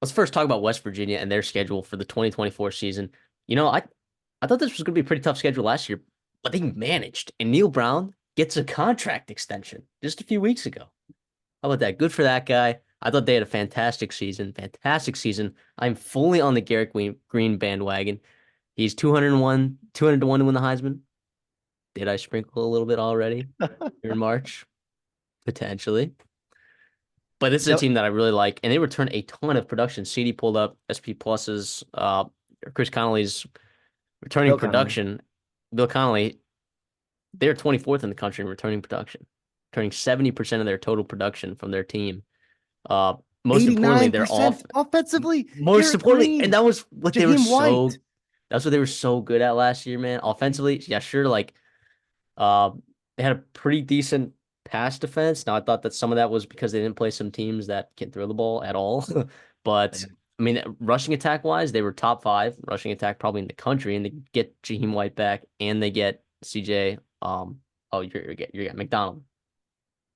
let's first talk about West Virginia and their schedule for the 2024 season. You know, I thought this was going to be a pretty tough schedule last year, but they managed. And Neil Brown gets a contract extension just a few weeks ago. How about that? Good for that guy. I thought they had a fantastic season. Fantastic season. I'm fully on the Garrett Green bandwagon. He's 200 to 1 to win the Heisman. Did I sprinkle a little bit already here in March? Potentially. But this is a So team that I really like, and they return a ton of production. CD pulled up SP Plus's, Chris Connolly's returning Bill Connolly. production. Bill Connolly, they're 24th in the country in returning production, returning 70% of their total production from their team. Uh, Most importantly, they're 89% off. offensively. Most Garrett importantly, and Green, that was what they were Jaheim White. so. That's what they were so good at last year, man. Offensively, yeah, sure. Uh, they had a pretty decent pass defense. Now, I thought that some of that was because they didn't play some teams that can throw the ball at all. But I mean, rushing attack wise, they were top five rushing attack probably in the country, and they get Jaheim White back, and they get CJ. Oh, you're McDonald.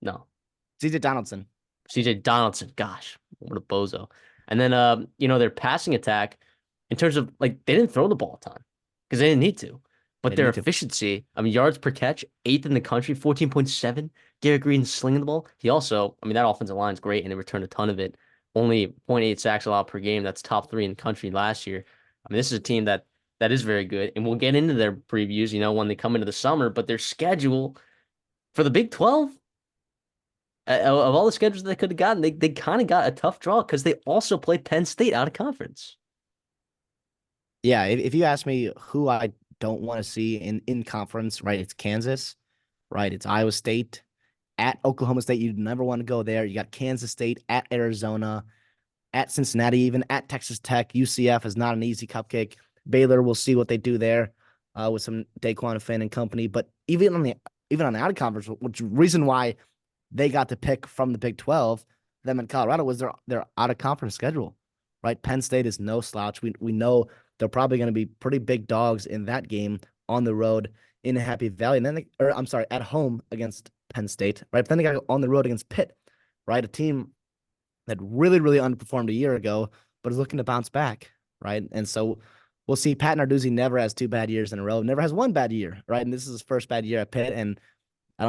No, CJ Donaldson. CJ Donaldson. Gosh, what a bozo. And then, their passing attack in terms of like they didn't throw the ball a ton because they didn't need to. But They their need to. efficiency, I mean, yards per catch, eighth in the country, 14.7. Garrett Green slinging the ball. He also, I mean, that offensive line is great and they returned a ton of it. Only zero point 0.8 sacks allowed per game. That's top three in the country last year. I mean, this is a team that is very good. And we'll get into their previews, when they come into the summer, but their schedule for the Big 12, of all the schedules they could have gotten, they kind of got a tough draw because they also play Penn State out of conference. Yeah, if you ask me who I don't want to see in conference, right? It's Kansas, right? It's Iowa State at Oklahoma State. You'd never want to go there. You got Kansas State at Arizona, at Cincinnati, even at Texas Tech. UCF is not an easy cupcake. Baylor, we'll see what they do there with some Daquan Finn and company. But even on the out of conference, which reason why they got to pick from the Big 12, them in Colorado was their out of conference schedule, right? Penn State is no slouch. We know they're probably going to be pretty big dogs in that game on the road in Happy Valley, and then I'm sorry, at home against Penn State, right? But then they got to go on the road against Pitt, right? A team that really, really underperformed a year ago, but is looking to bounce back, right? And so we'll see. Pat Narduzzi never has two bad years in a row, never has one bad year, right? And this is his first bad year at Pitt, and I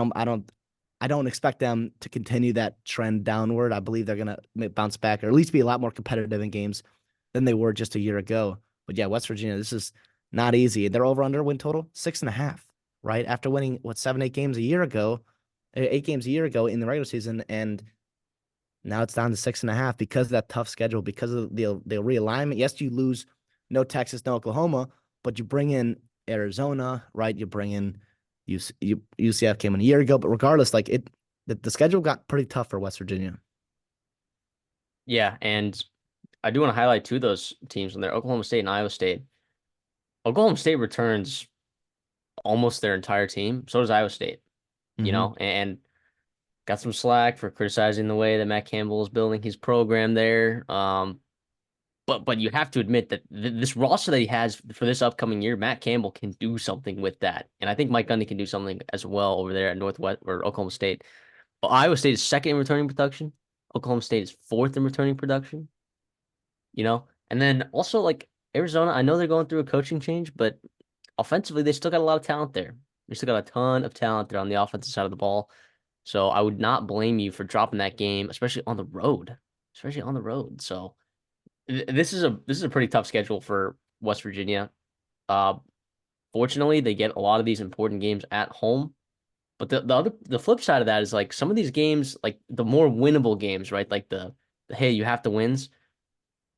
don't expect them to continue that trend downward. I believe they're gonna bounce back, or at least be a lot more competitive in games than they were just a year ago. But yeah, West Virginia, this is not easy. They're over under win total 6.5, right? After winning what 7, 8 games a year ago, 8 games a year ago in the regular season, and now it's down to 6.5 because of that tough schedule, because of the realignment. Yes, you lose no Texas, no Oklahoma, but you bring in Arizona, right? You bring in UCF came in a year ago, but regardless, the schedule got pretty tough for West Virginia. Yeah, and I do want to highlight two of those teams when they're Oklahoma State and Iowa State. Oklahoma State returns almost their entire team. So does Iowa State, Mm-hmm. and got some slack for criticizing the way that Matt Campbell is building his program there. But you have to admit that this roster that he has for this upcoming year, Matt Campbell can do something with that, and I think Mike Gundy can do something as well over there at Northwest or Oklahoma State. But Iowa State is second in returning production. Oklahoma State is fourth in returning production. And then also like Arizona, I know they're going through a coaching change, but offensively, they still got a lot of talent there. They still got a ton of talent there on the offensive side of the ball. So I would not blame you for dropping that game, especially on the road. Especially on the road. So this is a pretty tough schedule for West Virginia. Uh, Fortunately, they get a lot of these important games at home. But the flip side of that is like some of these games, like the more winnable games, right? Like the hey, you have to wins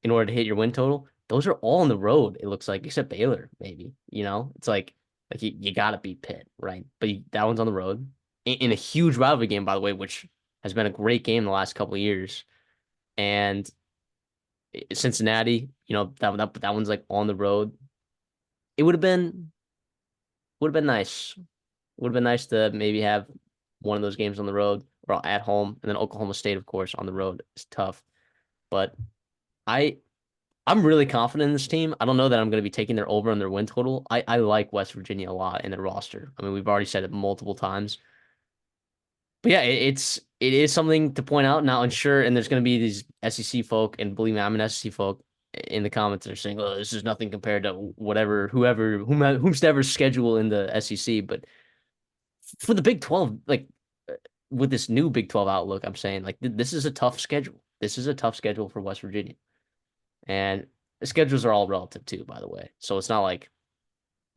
in order to hit your win total. Those are all on the road, it looks like, except Baylor, maybe. It's like you gotta beat Pitt, right? But that one's on the road in a huge rivalry game, by the way, which has been a great game the last couple of years. And Cincinnati, that one's like on the road. It would have been nice. Would have been nice to maybe have one of those games on the road or at home, and then Oklahoma State, of course, on the road is tough. But I I'm really confident in this team. I don't know that I'm going to be taking their over on their win total. I like West Virginia a lot in their roster. I mean, we've already said it multiple times. But yeah, it's it is something to point out now. And sure, and there's going to be these SEC folk, and believe me, I'm an SEC folk in the comments that are saying, "Oh, this is nothing compared to whatever, whomsoever's schedule in the SEC." But for the Big 12, like with this new Big 12 outlook, I'm saying like this is a tough schedule. This is a tough schedule for West Virginia, and the schedules are all relative too, by the way. So it's not like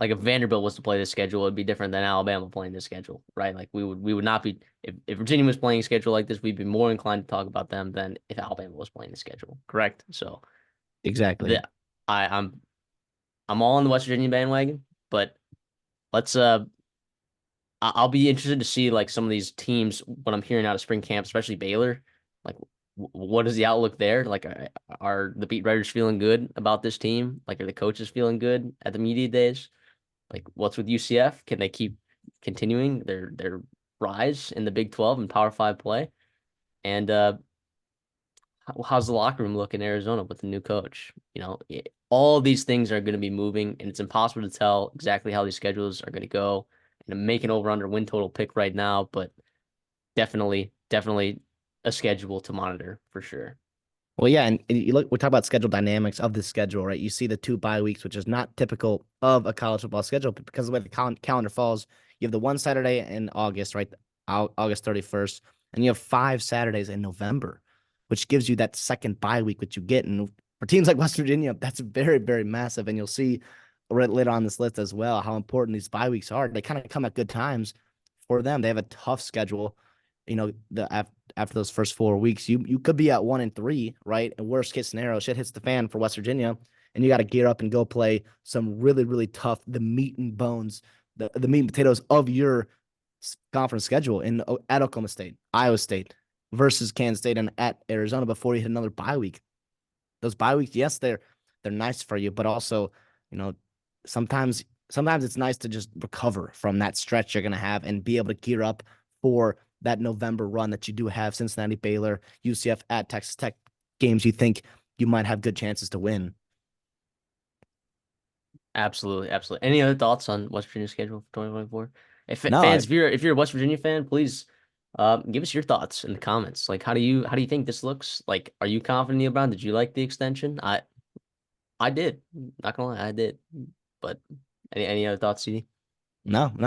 if Vanderbilt was to play this schedule, it'd be different than Alabama playing this schedule, right? Like we would not be if Virginia was playing a schedule like this, we'd be more inclined to talk about them than if Alabama was playing the schedule. Correct. So Exactly. the I, I'm all on the West Virginia bandwagon, but let's I'll be interested to see like some of these teams what I'm hearing out of spring camp, especially Baylor. Like, what is the outlook there? Like, are the beat writers feeling good about this team? Like, are the coaches feeling good at the media days? Like, what's with UCF? Can they keep continuing their rise in the Big 12 and Power Five play? And how's the locker room look in Arizona with the new coach? All of these things are going to be moving, and it's impossible to tell exactly how these schedules are going to go. And I'm making over under win total pick right now, but definitely a schedule to monitor for sure. Well, yeah, and you look. We talk about schedule dynamics of the schedule, right? You see the 2 bye weeks, which is not typical of a college football schedule, but because of the way the calendar falls, you have the one Saturday in August, right? August 31st, and you have 5 Saturdays in November, which gives you that second bye week, which you get. And for teams like West Virginia, that's very, very massive. And you'll see later on this list as well how important these bye weeks are. They kind of come at good times for them. They have a tough schedule. After those first 4 weeks, you could be at 1-3, right? And worst case scenario, shit hits the fan for West Virginia, and you got to gear up and go play some really, really tough, the meat and bones, the meat and potatoes of your conference schedule at Oklahoma State, Iowa State versus Kansas State, and at Arizona before you hit another bye week. Those bye weeks, yes, they're nice for you, but also, you know, sometimes it's nice to just recover from that stretch you're gonna have and be able to gear up for that November run that you do have. Cincinnati, Baylor, UCF at Texas Tech, games you think you might have good chances to win. Absolutely, absolutely. Any other thoughts on West Virginia's schedule for 2024? If No, fans, if you're a West Virginia fan, please give us your thoughts in the comments. Like, how do you think this looks? Like, are you confident, Neil Brown? Did you like the extension? I did. Not gonna lie, I did. But any other thoughts, CD? no,